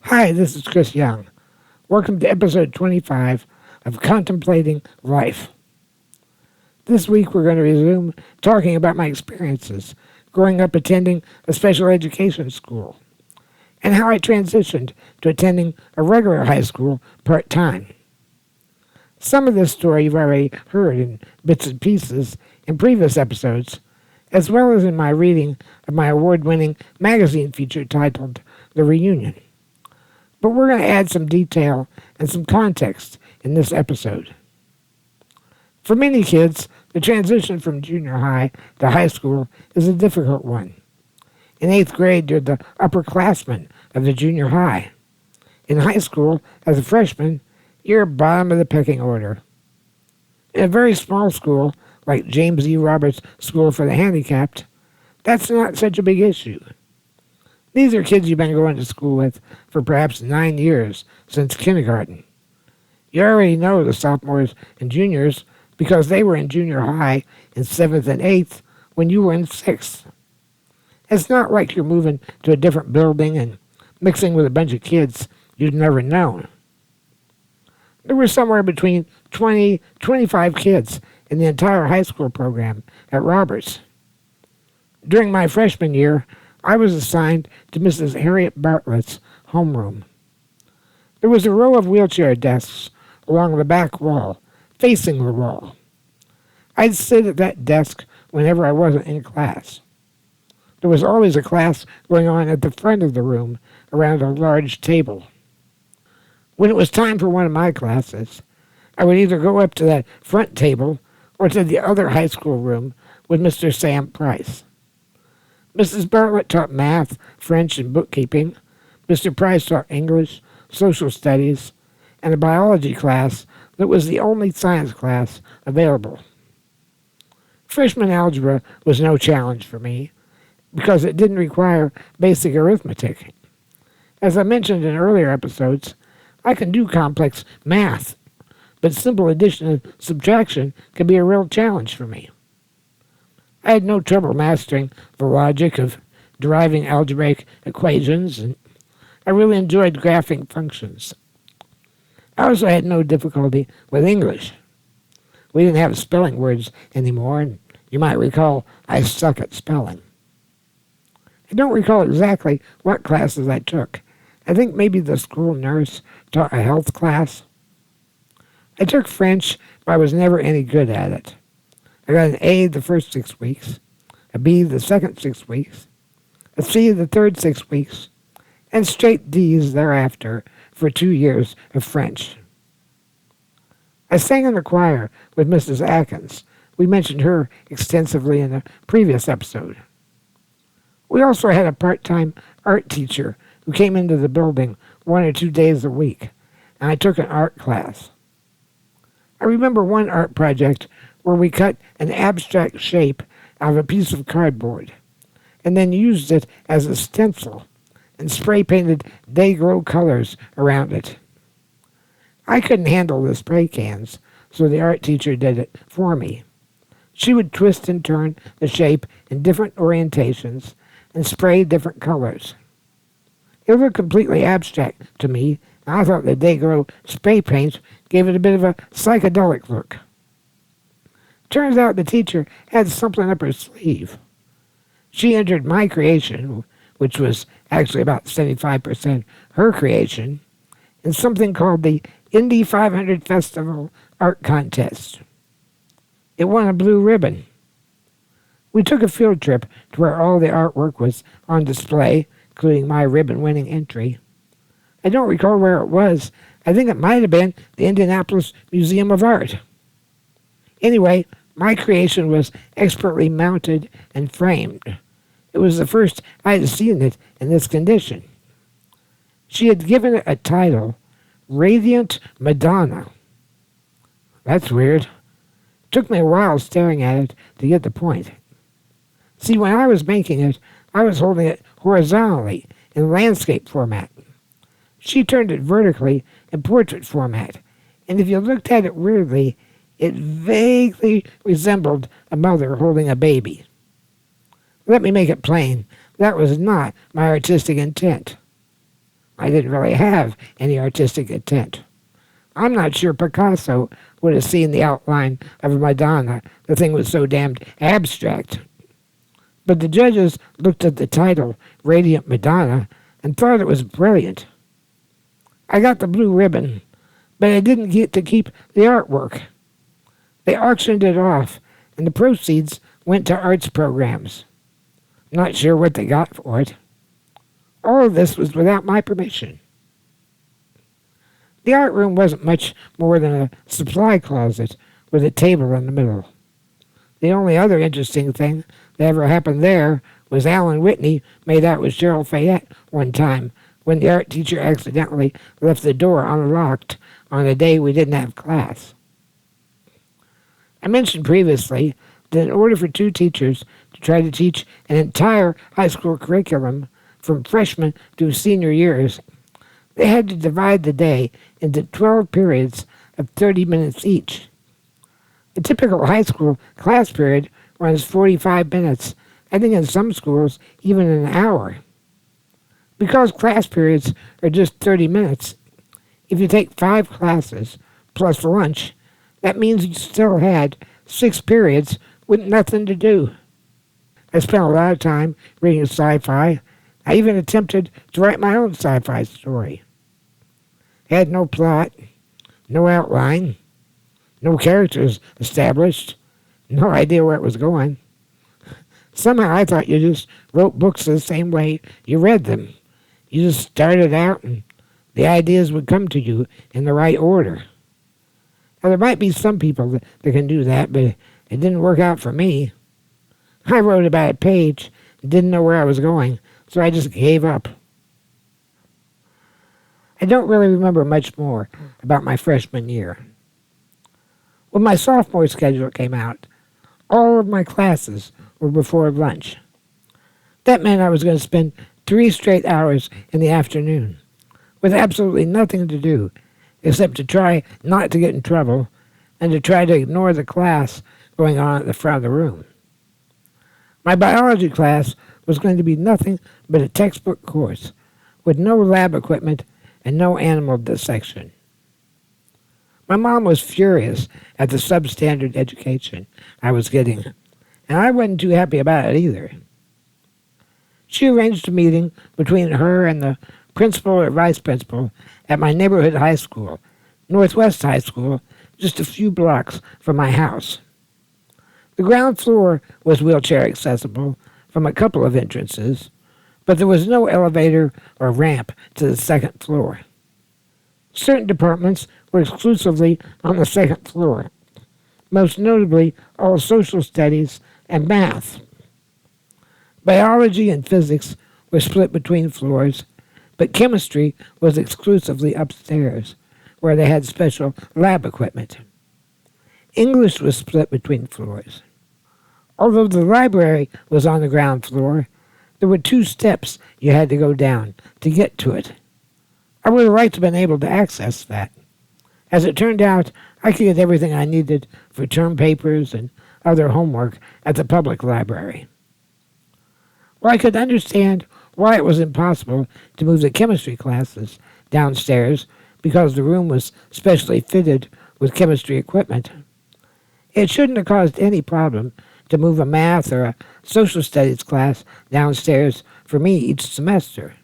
Hi, this is Chris Young. Welcome to episode 25 of Contemplating Life. This week we're going to resume talking about my experiences growing up attending a special education school and how I transitioned to attending a regular high school part-time. Some of this story you've already heard in bits and pieces in previous episodes, as well as in my reading of my award-winning magazine feature titled The Reunion. But we're going to add some detail and some context in this episode. For many kids, the transition from junior high to high school is a difficult one. In 8th grade, you're the upperclassman of the junior high. In high school, as a freshman, you're bottom of the pecking order. In a very small school, like James E. Roberts School for the Handicapped, that's not such a big issue. These are kids you've been going to school with for perhaps 9 years, since kindergarten. You already know the sophomores and juniors because they were in junior high in 7th and 8th when you were in 6th. It's not like you're moving to a different building and mixing with a bunch of kids you'd never known. There were somewhere between 25 kids in the entire high school program at Roberts. During my freshman year, I was assigned to Mrs. Harriet Bartlett's homeroom. There was a row of wheelchair desks along the back wall, facing the wall. I'd sit at that desk whenever I wasn't in class. There was always a class going on at the front of the room around a large table. When it was time for one of my classes, I would either go up to that front table or to the other high school room with Mr. Sam Price. Mrs. Bartlett taught math, French, and bookkeeping. Mr. Price taught English, social studies, and a biology class that was the only science class available. Freshman algebra was no challenge for me because it didn't require basic arithmetic. As I mentioned in earlier episodes, I can do complex math, but simple addition and subtraction can be a real challenge for me. I had no trouble mastering the logic of deriving algebraic equations, and I really enjoyed graphing functions. I also had no difficulty with English. We didn't have spelling words anymore, and you might recall I suck at spelling. I don't recall exactly what classes I took. I think maybe the school nurse taught a health class. I took French, but I was never any good at it. I got an A the first 6 weeks, a B the second 6 weeks, a C the third 6 weeks, and straight D's thereafter for 2 years of French. I sang in the choir with Mrs. Atkins. We mentioned her extensively in a previous episode. We also had a part-time art teacher who came into the building 1 or 2 days a week, and I took an art class. I remember one art project where we cut an abstract shape out of a piece of cardboard and then used it as a stencil and spray-painted day-glow colors around it. I couldn't handle the spray cans, so the art teacher did it for me. She would twist and turn the shape in different orientations and spray different colors. It looked completely abstract to me, and I thought the day-glow spray paint gave it a bit of a psychedelic look. Turns out the teacher had something up her sleeve. She entered my creation, which was actually about 75% her creation, in something called the Indy 500 Festival Art Contest. It won a blue ribbon. We took a field trip to where all the artwork was on display, including my ribbon-winning entry. I don't recall where it was. I think it might have been the Indianapolis Museum of Art. Anyway, my creation was expertly mounted and framed. It was the first I had seen it in this condition. She had given it a title, Radiant Madonna. That's weird. It took me a while staring at it to get the point. See, when I was making it, I was holding it horizontally in landscape format. She turned it vertically in portrait format, and if you looked at it weirdly, it vaguely resembled a mother holding a baby. Let me make it plain. That was not my artistic intent. I didn't really have any artistic intent. I'm not sure Picasso would have seen the outline of a Madonna. The thing was so damned abstract. But the judges looked at the title, Radiant Madonna, and thought it was brilliant. I got the blue ribbon, but I didn't get to keep the artwork. They auctioned it off, and the proceeds went to arts programs. Not sure what they got for it. All of this was without my permission. The art room wasn't much more than a supply closet with a table in the middle. The only other interesting thing that ever happened there was Alan Whitney made out with Cheryl Fayette one time when the art teacher accidentally left the door unlocked on a day we didn't have class. I mentioned previously that in order for two teachers to try to teach an entire high school curriculum from freshman to senior years, they had to divide the day into 12 periods of 30 minutes each. A typical high school class period runs 45 minutes, I think in some schools even an hour. Because class periods are just 30 minutes, if you take 5 classes plus lunch, that means you still had 6 periods with nothing to do. I spent a lot of time reading sci-fi. I even attempted to write my own sci-fi story. It had no plot, no outline, no characters established, no idea where it was going. Somehow I thought you just wrote books the same way you read them. You just started out and the ideas would come to you in the right order. Now, there might be some people that can do that, but it didn't work out for me. I wrote about a page and didn't know where I was going, so I just gave up. I don't really remember much more about my freshman year. When my sophomore schedule came out, all of my classes were before lunch. That meant I was going to spend 3 straight hours in the afternoon with absolutely nothing to do except to try not to get in trouble and to try to ignore the class going on at the front of the room. My biology class was going to be nothing but a textbook course with no lab equipment and no animal dissection. My mom was furious at the substandard education I was getting, and I wasn't too happy about it either. She arranged a meeting between her and the principal or vice principal at my neighborhood high school, Northwest High School, just a few blocks from my house. The ground floor was wheelchair accessible from a couple of entrances, but there was no elevator or ramp to the second floor. Certain departments were exclusively on the second floor, most notably all social studies and math. Biology and physics were split between floors, but chemistry was exclusively upstairs, where they had special lab equipment. English was split between floors. Although the library was on the ground floor, there were 2 steps you had to go down to get to it. I would have liked to have been able to access that. As it turned out, I could get everything I needed for term papers and other homework at the public library. Well, I could understand why it was impossible to move the chemistry classes downstairs because the room was specially fitted with chemistry equipment. It shouldn't have caused any problem to move a math or a social studies class downstairs for me each semester.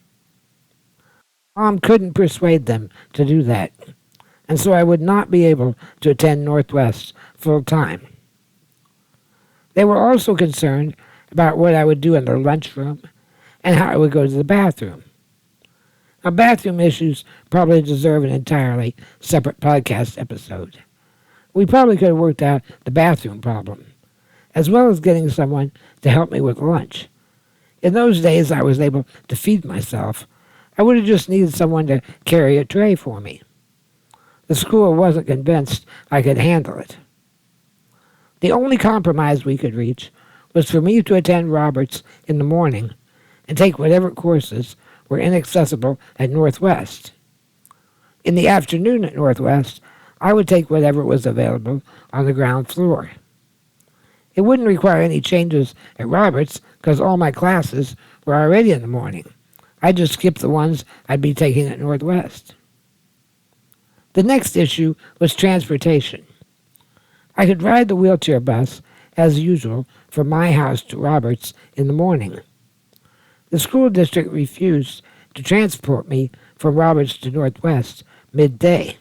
Mom couldn't persuade them to do that, and so I would not be able to attend Northwest full time. They were also concerned about what I would do in the lunchroom and how I would go to the bathroom. Now, bathroom issues probably deserve an entirely separate podcast episode. We probably could have worked out the bathroom problem, as well as getting someone to help me with lunch. In those days, I was able to feed myself. I would have just needed someone to carry a tray for me. The school wasn't convinced I could handle it. The only compromise we could reach was for me to attend Roberts in the morning and take whatever courses were inaccessible at Northwest. In the afternoon at Northwest, I would take whatever was available on the ground floor. It wouldn't require any changes at Roberts because all my classes were already in the morning. I just skipped the ones I'd be taking at Northwest. The next issue was transportation. I could ride the wheelchair bus, as usual, from my house to Roberts in the morning. The school district refused to transport me from Roberts to Northwest midday,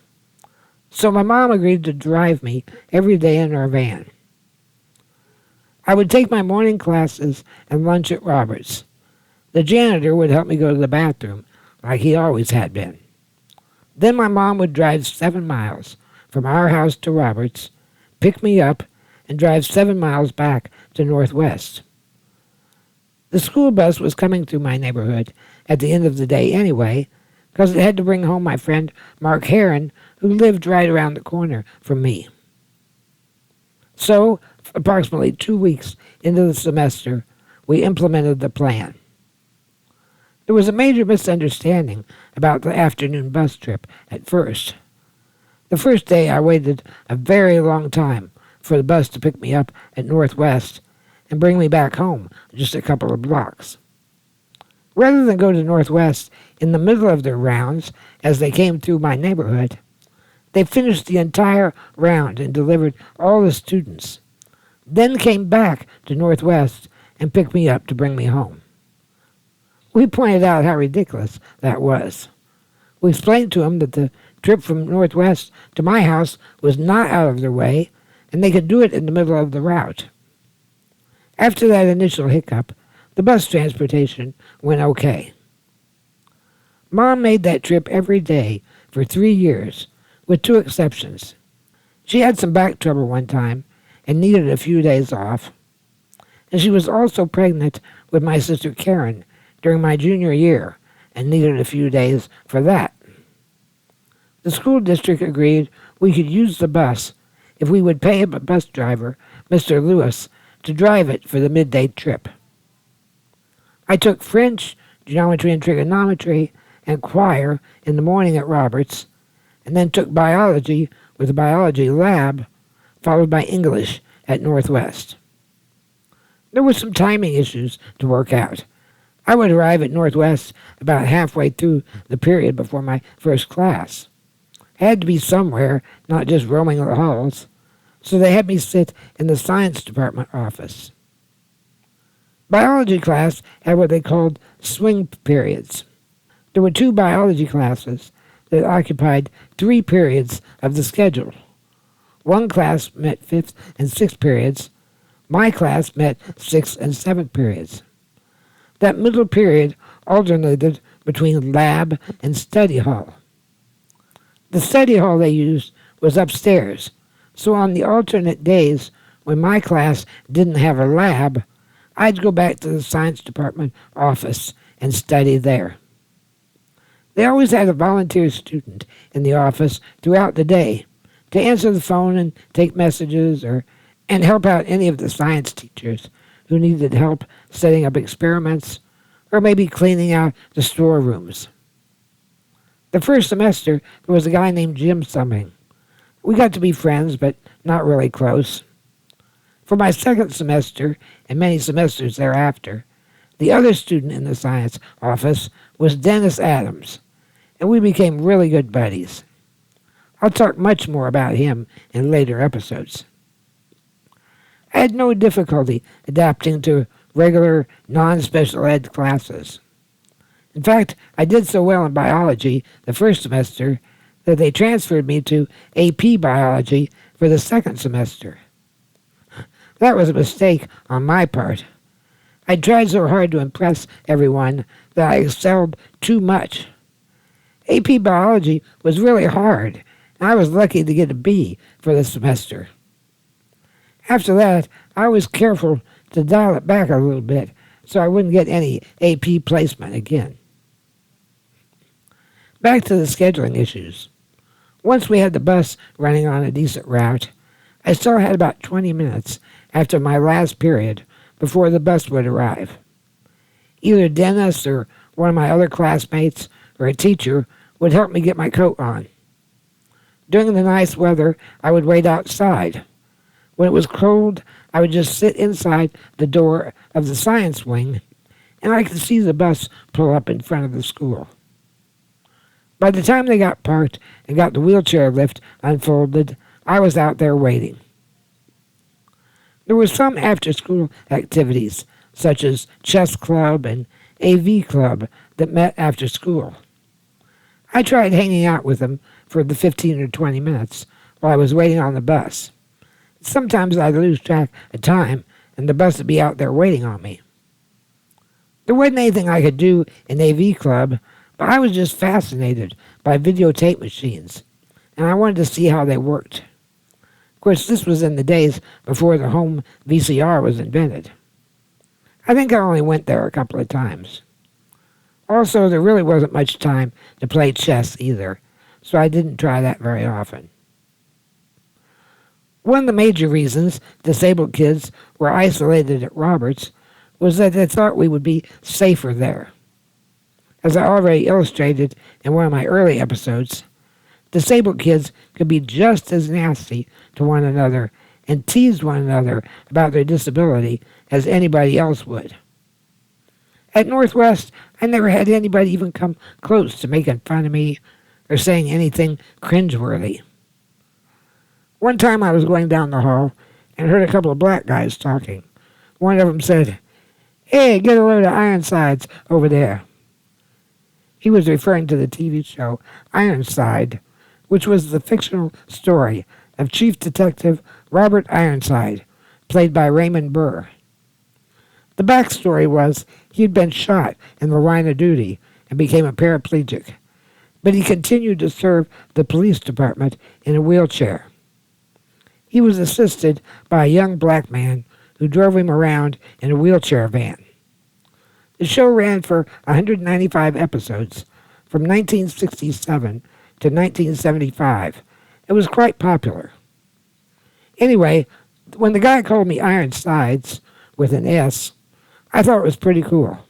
so my mom agreed to drive me every day in our van. I would take my morning classes and lunch at Roberts. The janitor would help me go to the bathroom, like he always had been. Then my mom would drive 7 miles from our house to Roberts, pick me up, and drive 7 miles back to Northwest. The school bus was coming through my neighborhood at the end of the day anyway, because it had to bring home my friend Mark Heron, who lived right around the corner from me. So, approximately 2 weeks into the semester, we implemented the plan. There was a major misunderstanding about the afternoon bus trip at first. The first day I waited a very long time for the bus to pick me up at Northwest and bring me back home just a couple of blocks. Rather than go to Northwest in the middle of their rounds as they came through my neighborhood, they finished the entire round and delivered all the students, then came back to Northwest and picked me up to bring me home. We pointed out how ridiculous that was. We explained to them that the trip from Northwest to my house was not out of their way, and they could do it in the middle of the route. After that initial hiccup, the bus transportation went okay. Mom made that trip every day for 3 years, with 2 exceptions. She had some back trouble one time and needed a few days off. And she was also pregnant with my sister Karen during my junior year and needed a few days for that. The school district agreed we could use the bus if we would pay a bus driver, Mr. Lewis, to drive it for the midday trip. I took French, geometry and trigonometry, and choir in the morning at Roberts, and then took biology with a biology lab, followed by English at Northwest. There were some timing issues to work out. I would arrive at Northwest about halfway through the period before my first class. I had to be somewhere, not just roaming the halls, so they had me sit in the science department office. Biology class had what they called swing periods. There were 2 biology classes that occupied 3 periods of the schedule. One class met 5th and 6th periods. My class met 6th and 7th periods. That middle period alternated between lab and study hall. The study hall they used was upstairs, so on the alternate days when my class didn't have a lab, I'd go back to the science department office and study there. They always had a volunteer student in the office throughout the day to answer the phone and take messages and help out any of the science teachers who needed help setting up experiments or maybe cleaning out the storerooms. The first semester, there was a guy named Jim something. We got to be friends, but not really close. For my second semester, and many semesters thereafter, the other student in the science office was Dennis Adams, and we became really good buddies. I'll talk much more about him in later episodes. I had no difficulty adapting to regular, non-special ed classes. In fact, I did so well in biology the first semester that they transferred me to AP biology for the second semester. That was a mistake on my part. I tried so hard to impress everyone that I excelled too much. AP biology was really hard, and I was lucky to get a B for the semester. After that, I was careful to dial it back a little bit so I wouldn't get any AP placement again. Back to the scheduling issues. Once we had the bus running on a decent route, I still had about 20 minutes after my last period before the bus would arrive. Either Dennis or one of my other classmates or a teacher would help me get my coat on. During the nice weather, I would wait outside. When it was cold, I would just sit inside the door of the science wing and I could see the bus pull up in front of the school. By the time they got parked and got the wheelchair lift unfolded, I was out there waiting. There were some after-school activities, such as chess club and AV club, that met after school. I tried hanging out with them for the 15 or 20 minutes while I was waiting on the bus. Sometimes I'd lose track of time, and the bus would be out there waiting on me. There wasn't anything I could do in AV club, but I was just fascinated by videotape machines, and I wanted to see how they worked. Of course, this was in the days before the home VCR was invented. I think I only went there a couple of times. Also, there really wasn't much time to play chess either, so I didn't try that very often. One of the major reasons disabled kids were isolated at Roberts was that they thought we would be safer there. As I already illustrated in one of my early episodes, disabled kids could be just as nasty to one another and tease one another about their disability as anybody else would. At Northwest, I never had anybody even come close to making fun of me or saying anything cringeworthy. One time I was going down the hall and heard a couple of black guys talking. One of them said, "Hey, get a load of Ironsides over there." He was referring to the TV show Ironside, which was the fictional story of Chief Detective Robert Ironside, played by Raymond Burr. The backstory was he'd been shot in the line of duty and became a paraplegic, but he continued to serve the police department in a wheelchair. He was assisted by a young black man who drove him around in a wheelchair van. The show ran for 195 episodes from 1967 to 1975. It was quite popular. Anyway, when the guy called me Ironsides with an S, I thought it was pretty cool.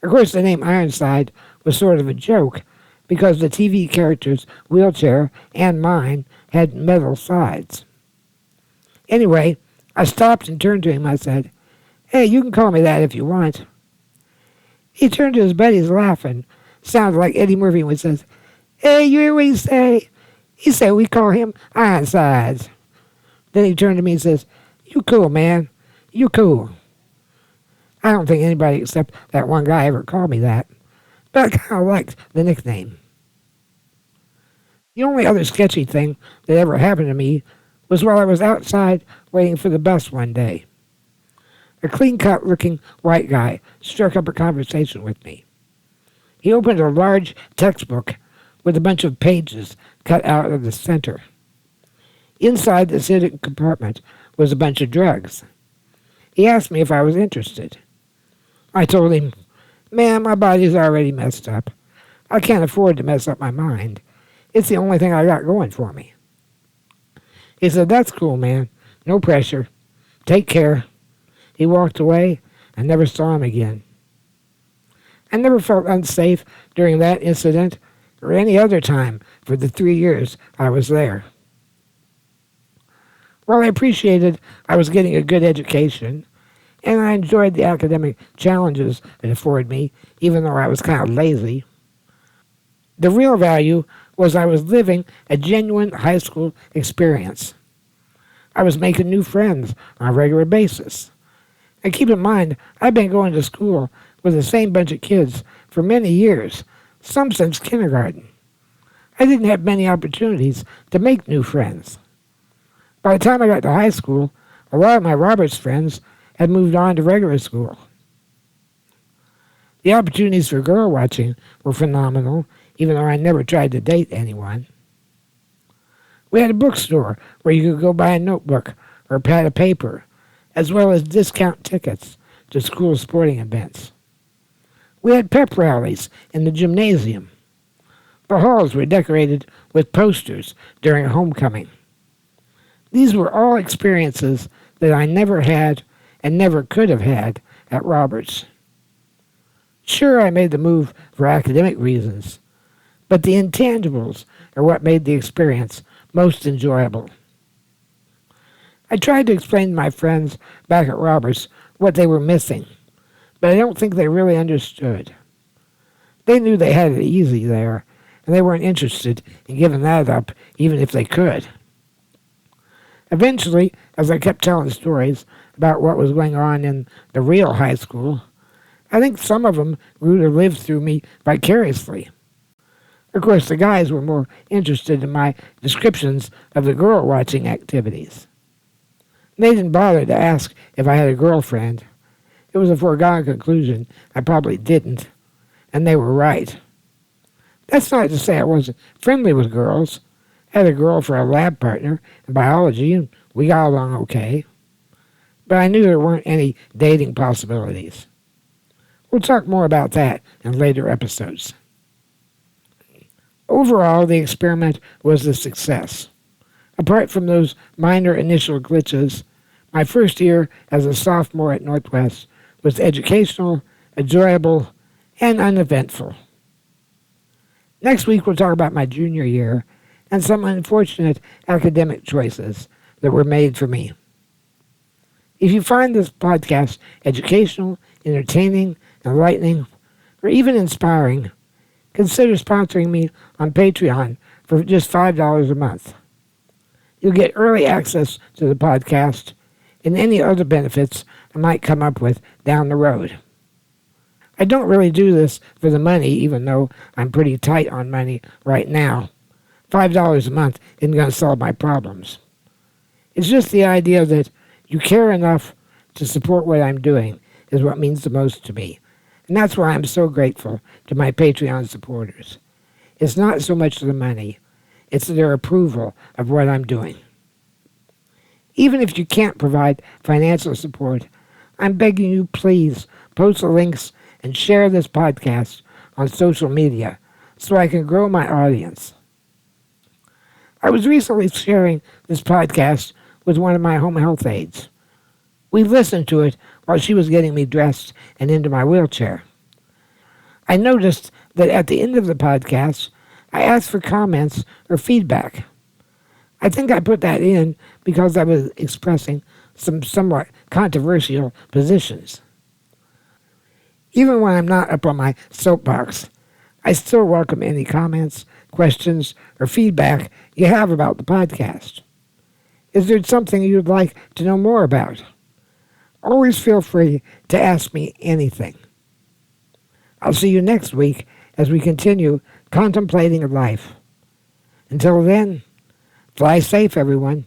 Of course, the name Ironside was sort of a joke because the TV character's wheelchair and mine had metal sides. Anyway, I stopped and turned to him. I said, "Hey, you can call me that if you want." He turned to his buddies laughing. Sounded like Eddie Murphy when he says, "Hey, you hear what he say? He said we call him Ironsides." Then he turned to me and says, "You cool, man. You cool." I don't think anybody except that one guy ever called me that, but I kind of liked the nickname. The only other sketchy thing that ever happened to me was while I was outside waiting for the bus one day. A clean-cut-looking white guy struck up a conversation with me. He opened a large textbook with a bunch of pages cut out of the center. Inside the sitting compartment was a bunch of drugs. He asked me if I was interested. I told him, "Man, my body's already messed up. I can't afford to mess up my mind. It's the only thing I got going for me." He said, "That's cool, man. No pressure. Take care." He walked away and never saw him again. I never felt unsafe during that incident or any other time for the 3 years I was there. While I appreciated I was getting a good education, and I enjoyed the academic challenges it afforded me, even though I was kind of lazy, the real value was I was living a genuine high school experience. I was making new friends on a regular basis. And keep in mind, I've been going to school with the same bunch of kids for many years, some since kindergarten. I didn't have many opportunities to make new friends. By the time I got to high school, a lot of my Roberts friends had moved on to regular school. The opportunities for girl watching were phenomenal, even though I never tried to date anyone. We had a bookstore where you could go buy a notebook or a pad of paper, as well as discount tickets to school sporting events. We had pep rallies in the gymnasium. The halls were decorated with posters during homecoming. These were all experiences that I never had and never could have had at Roberts. Sure, I made the move for academic reasons, but the intangibles are what made the experience most enjoyable. I tried to explain to my friends back at Roberts what they were missing, but I don't think they really understood. They knew they had it easy there, and they weren't interested in giving that up, even if they could. Eventually, as I kept telling stories about what was going on in the real high school, I think some of them grew to live through me vicariously. Of course, the guys were more interested in my descriptions of the girl-watching activities. They didn't bother to ask if I had a girlfriend. It was a foregone conclusion I probably didn't, and they were right. That's not to say I wasn't friendly with girls. I had a girl for a lab partner in biology, and we got along okay. But I knew there weren't any dating possibilities. We'll talk more about that in later episodes. Overall, the experiment was a success. Apart from those minor initial glitches, my first year as a sophomore at Northwest was educational, enjoyable, and uneventful. Next week, we'll talk about my junior year and some unfortunate academic choices that were made for me. If you find this podcast educational, entertaining, enlightening, or even inspiring, consider sponsoring me on Patreon for just $5 a month. You'll get early access to the podcast and any other benefits I might come up with down the road. I don't really do this for the money, even though I'm pretty tight on money right now. $5 a month isn't going to solve my problems. It's just the idea that you care enough to support what I'm doing is what means the most to me. And that's why I'm so grateful to my Patreon supporters. It's not so much the money, it's their approval of what I'm doing. Even if you can't provide financial support, I'm begging you, please post the links and share this podcast on social media so I can grow my audience. I was recently sharing this podcast with one of my home health aides. We listened to it while she was getting me dressed and into my wheelchair. I noticed that at the end of the podcast, I asked for comments or feedback. I think I put that in because I was expressing some somewhat controversial positions. Even when I'm not up on my soapbox, I still welcome any comments, questions, or feedback you have about the podcast. Is there something you'd like to know more about? Always feel free to ask me anything. I'll see you next week as we continue contemplating life. Until then, fly safe, everyone.